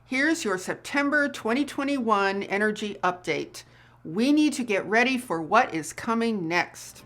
Here's your September 2021 energy update. We need to get ready for what is coming next.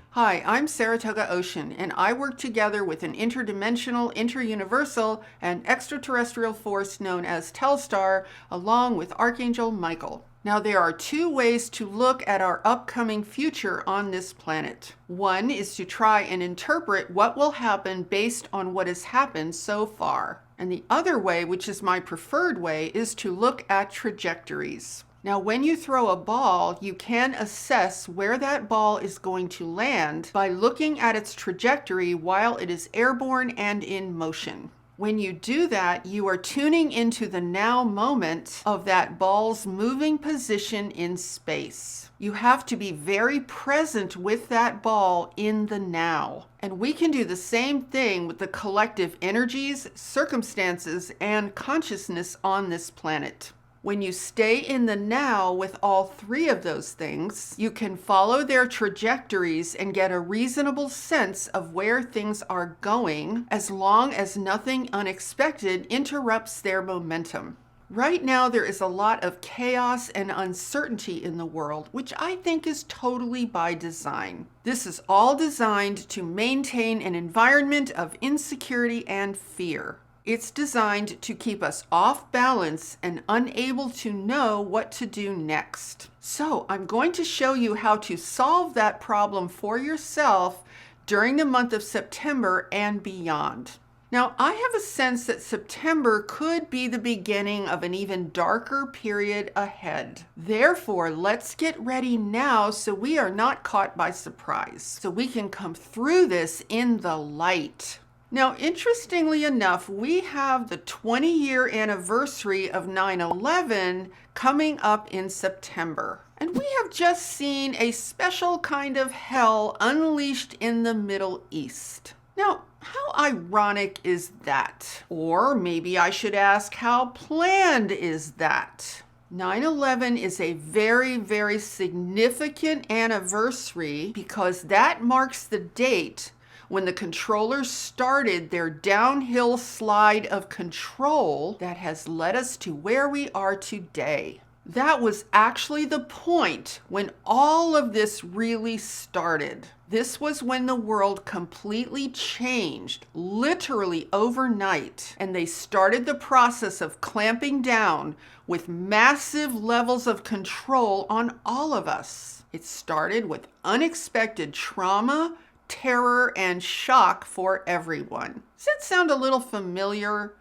Hi, I'm Saratoga Ocean, and I work together with an interdimensional, interuniversal, and extraterrestrial force known as Telstar, along with Archangel Michael. Now, there are two ways to look at our upcoming future on this planet. One is to try and interpret what will happen based on what has happened so far. And the other way, which is my preferred way, is to look at trajectories. Now, when you throw a ball, you can assess where that ball is going to land by looking at its trajectory while it is airborne and in motion. When you do that, you are tuning into the now moment of that ball's moving position in space. You have to be very present with that ball in the now. And we can do the same thing with the collective energies, circumstances, and consciousness on this planet. When you stay in the now with all three of those things, you can follow their trajectories and get a reasonable sense of where things are going, as long as nothing unexpected interrupts their momentum. Right now, there is a lot of chaos and uncertainty in the world, which I think is totally by design. This is all designed to maintain an environment of insecurity and fear. It's designed to keep us off balance and unable to know what to do next. So I'm going to show you how to solve that problem for yourself during the month of September and beyond. Now, I have a sense that September could be the beginning of an even darker period ahead. Therefore, let's get ready now so we are not caught by surprise, so we can come through this in the light. Now, interestingly enough, we have the 20-year anniversary of 9/11 coming up in September. And we have just seen a special kind of hell unleashed in the Middle East. Now, how ironic is that? Or maybe I should ask, how planned is that? 9/11 is a very, very significant anniversary because that marks the date when the controllers started their downhill slide of control that has led us to where we are today. That was actually the point when all of this really started. This was when the world completely changed, literally overnight, and they started the process of clamping down with massive levels of control on all of us. It started with unexpected trauma, terror, and shock for everyone. Does that sound a little familiar?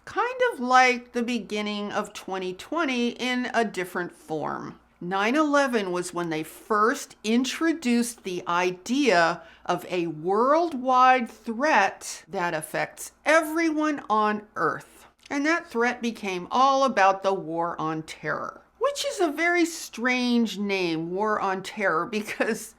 Kind of like the beginning of 2020 in a different form. 9/11 was when they first introduced the idea of a worldwide threat that affects everyone on Earth. And that threat became all about the War on Terror, which is a very strange name, War on Terror, because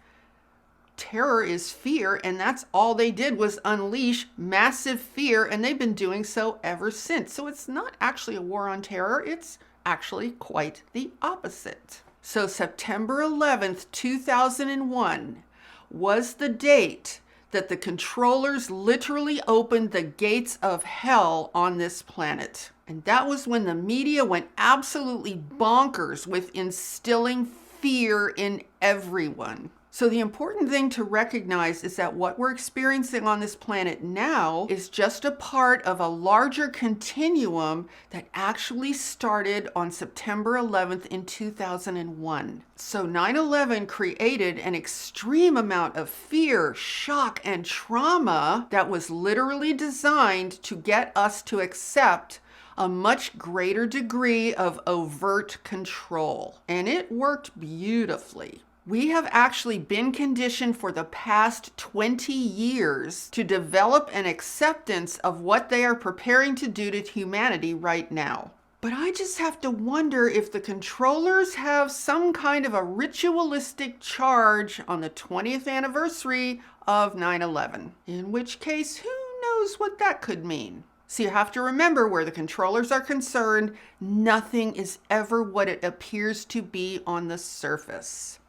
terror is fear, and that's all they did was unleash massive fear, and they've been doing so ever since. So it's not actually a war on terror, it's actually quite the opposite. So September 11th, 2001 was the date that the controllers literally opened the gates of hell on this planet. And that was when the media went absolutely bonkers with instilling fear in everyone. So the important thing to recognize is that what we're experiencing on this planet now is just a part of a larger continuum that actually started on September 11th in 2001. So 9/11 created an extreme amount of fear, shock, and trauma that was literally designed to get us to accept a much greater degree of overt control. And it worked beautifully. We have actually been conditioned for the past 20 years to develop an acceptance of what they are preparing to do to humanity right now. But I just have to wonder if the controllers have some kind of a ritualistic charge on the 20th anniversary of 9/11. In which case, who knows what that could mean? So you have to remember, where the controllers are concerned, nothing is ever what it appears to be on the surface.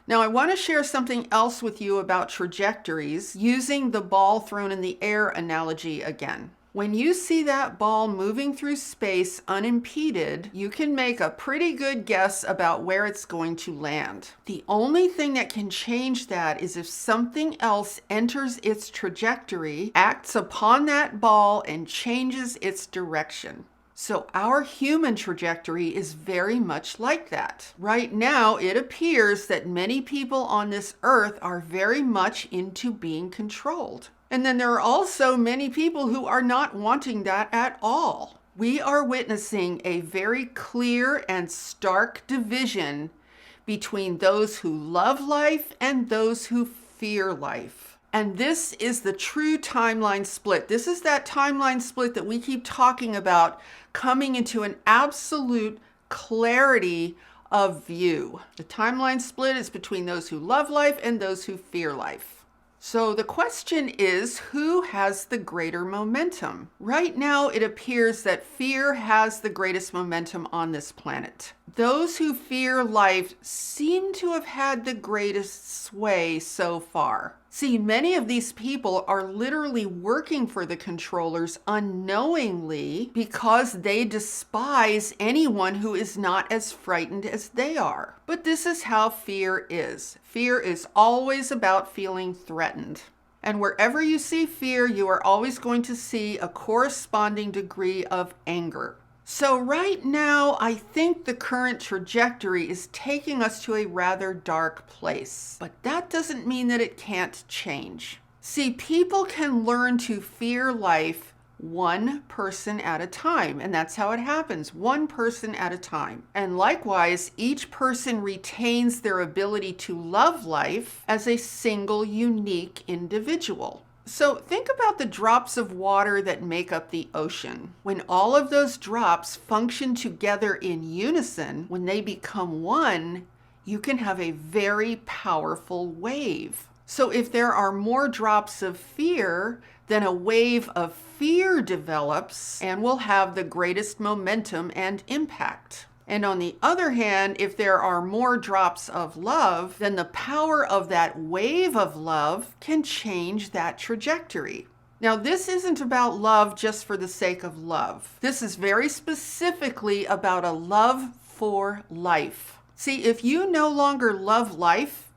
Now, I want to share something else with you about trajectories using the ball thrown in the air analogy again. When you see that ball moving through space unimpeded, you can make a pretty good guess about where it's going to land. The only thing that can change that is if something else enters its trajectory, acts upon that ball, and changes its direction. So our human trajectory is very much like that. Right now, it appears that many people on this earth are very much into being controlled. And then there are also many people who are not wanting that at all. We are witnessing a very clear and stark division between those who love life and those who fear life. And this is the true timeline split. This is that timeline split that we keep talking about coming into an absolute clarity of view. The timeline split is between those who love life and those who fear life. So the question is, who has the greater momentum? Right now, it appears that fear has the greatest momentum on this planet. Those who fear life seem to have had the greatest sway so far. See, many of these people are literally working for the controllers unknowingly because they despise anyone who is not as frightened as they are. But this is how fear is. Fear is always about feeling threatened. And wherever you see fear, you are always going to see a corresponding degree of anger. So right now, I think the current trajectory is taking us to a rather dark place. But that doesn't mean that it can't change. See, people can learn to fear life one person at a time, and that's how it happens, one person at a time. And likewise, each person retains their ability to love life as a single, unique individual. So think about the drops of water that make up the ocean. When all of those drops function together in unison, when they become one, you can have a very powerful wave. So if there are more drops of fear, then a wave of fear develops and will have the greatest momentum and impact. And on the other hand, if there are more drops of love, then the power of that wave of love can change that trajectory. Now, this isn't about love just for the sake of love. This is very specifically about a love for life. See, if you no longer love life,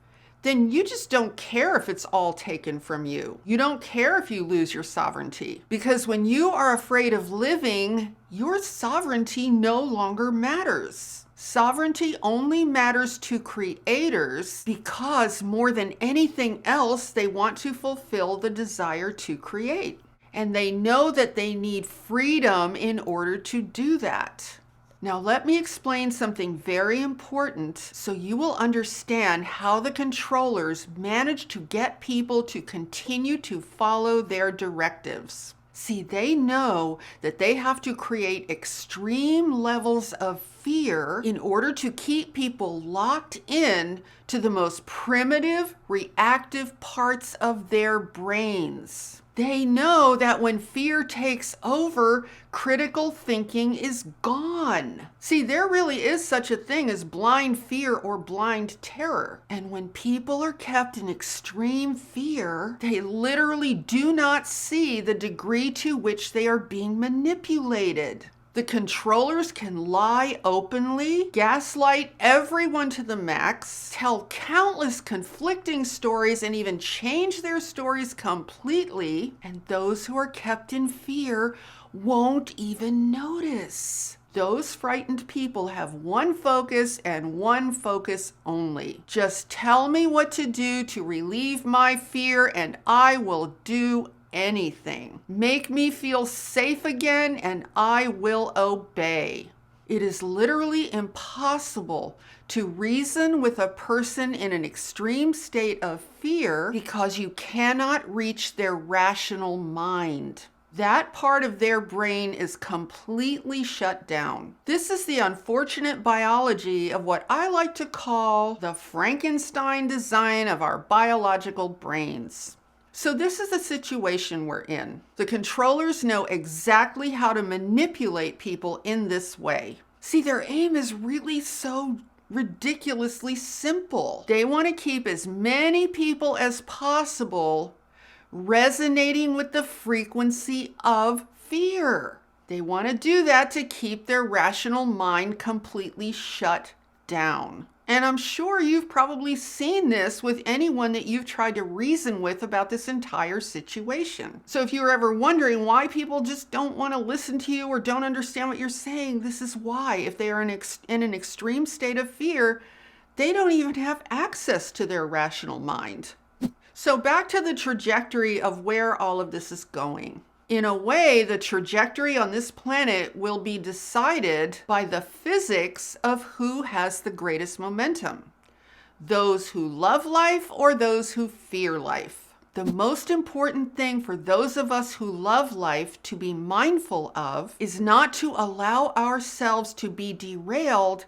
then you just don't care if it's all taken from you. You don't care if you lose your sovereignty. Because when you are afraid of living, your sovereignty no longer matters. Sovereignty only matters to creators because more than anything else, they want to fulfill the desire to create. And they know that they need freedom in order to do that. Now, let me explain something very important so you will understand how the controllers manage to get people to continue to follow their directives. See, they know that they have to create extreme levels of fear in order to keep people locked in to the most primitive, reactive parts of their brains. They know that when fear takes over, critical thinking is gone. See, there really is such a thing as blind fear or blind terror. And when people are kept in extreme fear, they literally do not see the degree to which they are being manipulated. The controllers can lie openly, gaslight everyone to the max, tell countless conflicting stories, and even change their stories completely. And those who are kept in fear won't even notice. Those frightened people have one focus and one focus only. Just tell me what to do to relieve my fear, and I will do anything. Make me feel safe again and I will obey. It is literally impossible to reason with a person in an extreme state of fear because you cannot reach their rational mind. That part of their brain is completely shut down. This is the unfortunate biology of what I like to call the Frankenstein design of our biological brains. So this is the situation we're in. The controllers know exactly how to manipulate people in this way. See, their aim is really so ridiculously simple. They want to keep as many people as possible resonating with the frequency of fear. They want to do that to keep their rational mind completely shut down. And I'm sure you've probably seen this with anyone that you've tried to reason with about this entire situation. So if you're ever wondering why people just don't want to listen to you or don't understand what you're saying, this is why. If they are in an extreme state of fear, they don't even have access to their rational mind. So back to the trajectory of where all of this is going. In a way, the trajectory on this planet will be decided by the physics of who has the greatest momentum. Those who love life or those who fear life. The most important thing for those of us who love life to be mindful of is not to allow ourselves to be derailed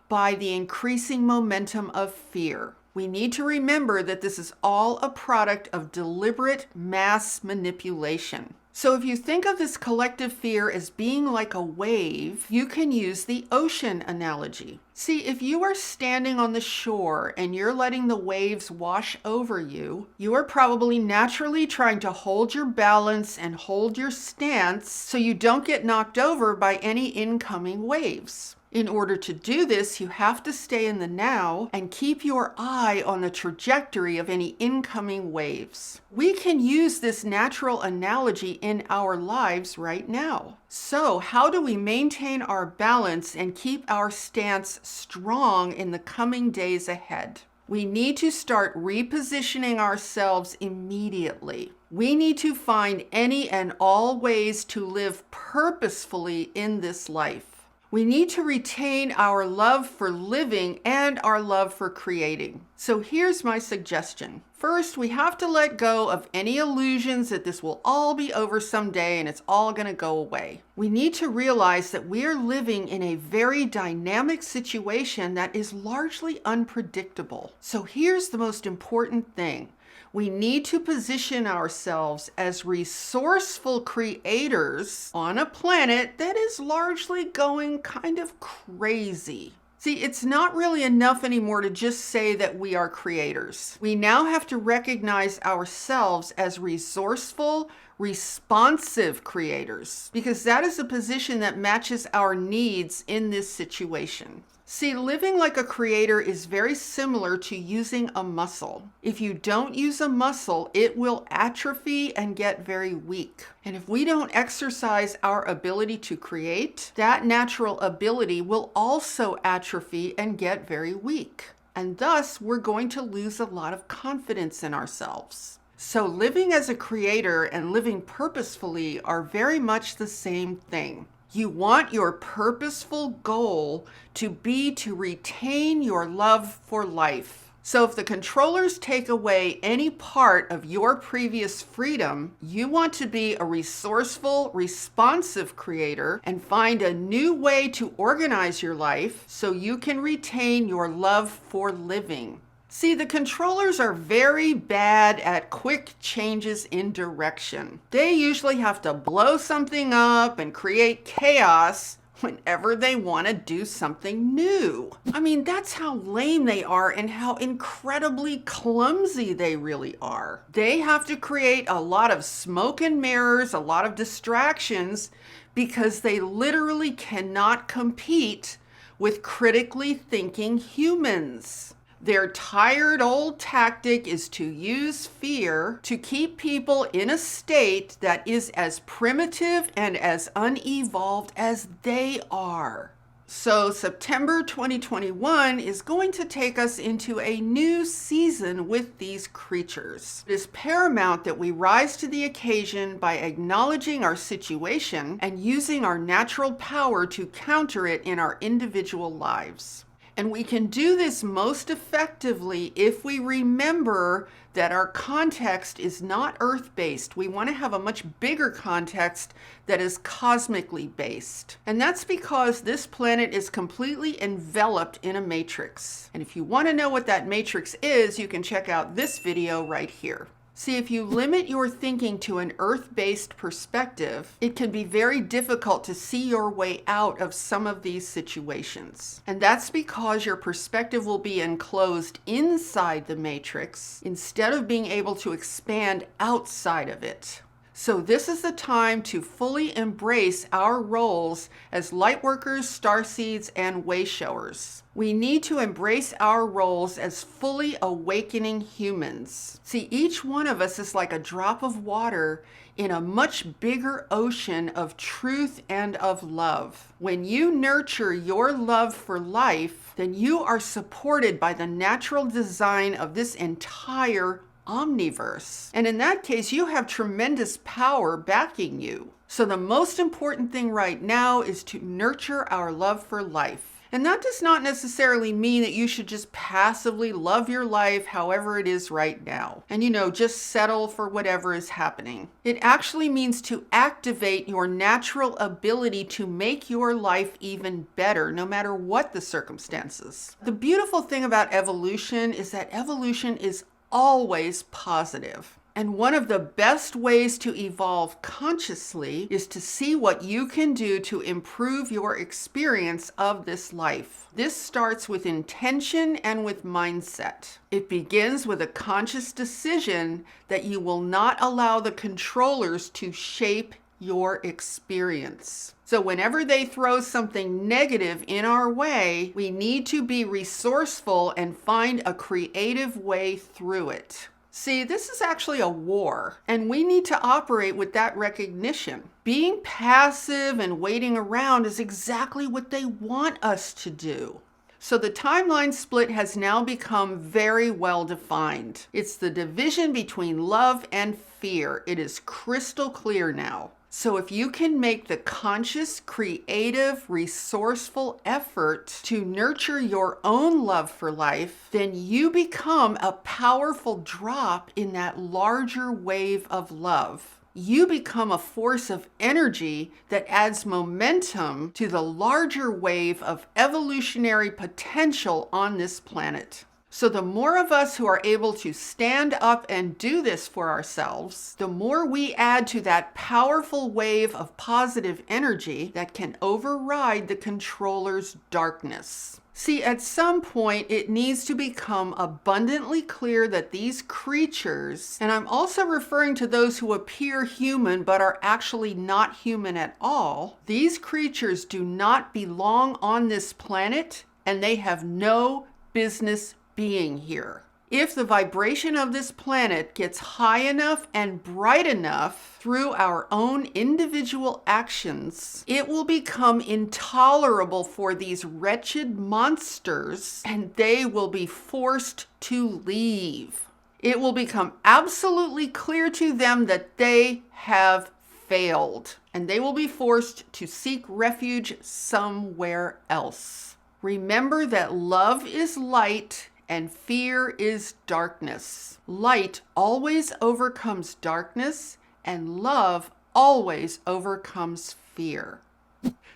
by the increasing momentum of fear. We need to remember that this is all a product of deliberate mass manipulation. So if you think of this collective fear as being like a wave, you can use the ocean analogy. See, if you are standing on the shore and you're letting the waves wash over you, you are probably naturally trying to hold your balance and hold your stance so you don't get knocked over by any incoming waves. In order to do this, you have to stay in the now and keep your eye on the trajectory of any incoming waves. We can use this natural analogy in our lives right now. So, how do we maintain our balance and keep our stance strong in the coming days ahead? We need to start repositioning ourselves immediately. We need to find any and all ways to live purposefully in this life. We need to retain our love for living and our love for creating. So here's my suggestion. First, we have to let go of any illusions that this will all be over someday and it's all going to go away. We need to realize that we are living in a very dynamic situation that is largely unpredictable. So here's the most important thing. We need to position ourselves as resourceful creators on a planet that is largely going kind of crazy. See, it's not really enough anymore to just say that we are creators. We now have to recognize ourselves as resourceful, responsive creators, because that is a position that matches our needs in this situation. See, living like a creator is very similar to using a muscle. If you don't use a muscle, it will atrophy and get very weak. And if we don't exercise our ability to create, that natural ability will also atrophy and get very weak. And thus, we're going to lose a lot of confidence in ourselves. So living as a creator and living purposefully are very much the same thing. You want your purposeful goal to be to retain your love for life. So if the controllers take away any part of your previous freedom, you want to be a resourceful, responsive creator and find a new way to organize your life so you can retain your love for living. See, the controllers are very bad at quick changes in direction. They usually have to blow something up and create chaos whenever they want to do something new. I mean, that's how lame they are and how incredibly clumsy they really are. They have to create a lot of smoke and mirrors, a lot of distractions, because they literally cannot compete with critically thinking humans. Their tired old tactic is to use fear to keep people in a state that is as primitive and as unevolved as they are. So September 2021 is going to take us into a new season with these creatures. It is paramount that we rise to the occasion by acknowledging our situation and using our natural power to counter it in our individual lives. And we can do this most effectively if we remember that our context is not earth-based. We want to have a much bigger context that is cosmically based. And that's because this planet is completely enveloped in a matrix. And if you want to know what that matrix is, you can check out this video right here. See, if you limit your thinking to an earth-based perspective, it can be very difficult to see your way out of some of these situations. And that's because your perspective will be enclosed inside the matrix instead of being able to expand outside of it. So this is the time to fully embrace our roles as lightworkers, starseeds, and wayshowers. We need to embrace our roles as fully awakening humans. See, each one of us is like a drop of water in a much bigger ocean of truth and of love. When you nurture your love for life, then you are supported by the natural design of this entire omniverse. And in that case, you have tremendous power backing you. So the most important thing right now is to nurture our love for life. And that does not necessarily mean that you should just passively love your life however it is right now. And just settle for whatever is happening. It actually means to activate your natural ability to make your life even better, no matter what the circumstances. The beautiful thing about evolution is that evolution is always positive. And one of the best ways to evolve consciously is to see what you can do to improve your experience of this life. This starts with intention and with mindset. It begins with a conscious decision that you will not allow the controllers to shape your experience. So whenever they throw something negative in our way, we need to be resourceful and find a creative way through it. See, this is actually a war, and we need to operate with that recognition. Being passive and waiting around is exactly what they want us to do. So the timeline split has now become very well defined. It's the division between love and fear. It is crystal clear now. So if you can make the conscious, creative, resourceful effort to nurture your own love for life, then you become a powerful drop in that larger wave of love. You become a force of energy that adds momentum to the larger wave of evolutionary potential on this planet. So the more of us who are able to stand up and do this for ourselves, the more we add to that powerful wave of positive energy that can override the controller's darkness. See, at some point, it needs to become abundantly clear that these creatures, and I'm also referring to those who appear human but are actually not human at all, these creatures do not belong on this planet, and they have no business being here. If the vibration of this planet gets high enough and bright enough through our own individual actions, it will become intolerable for these wretched monsters, and they will be forced to leave. It will become absolutely clear to them that they have failed, and they will be forced to seek refuge somewhere else. Remember that love is light and fear is darkness. Light always overcomes darkness, and love always overcomes fear.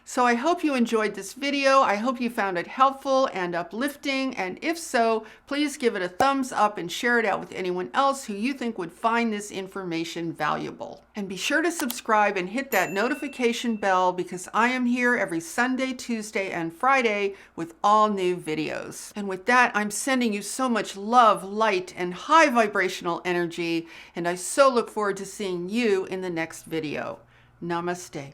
So I hope you enjoyed this video. I hope you found it helpful and uplifting. And if so, please give it a thumbs up and share it out with anyone else who you think would find this information valuable. And be sure to subscribe and hit that notification bell, because I am here every Sunday, Tuesday, and Friday with all new videos. And with that, I'm sending you so much love, light, and high vibrational energy. And I so look forward to seeing you in the next video. Namaste.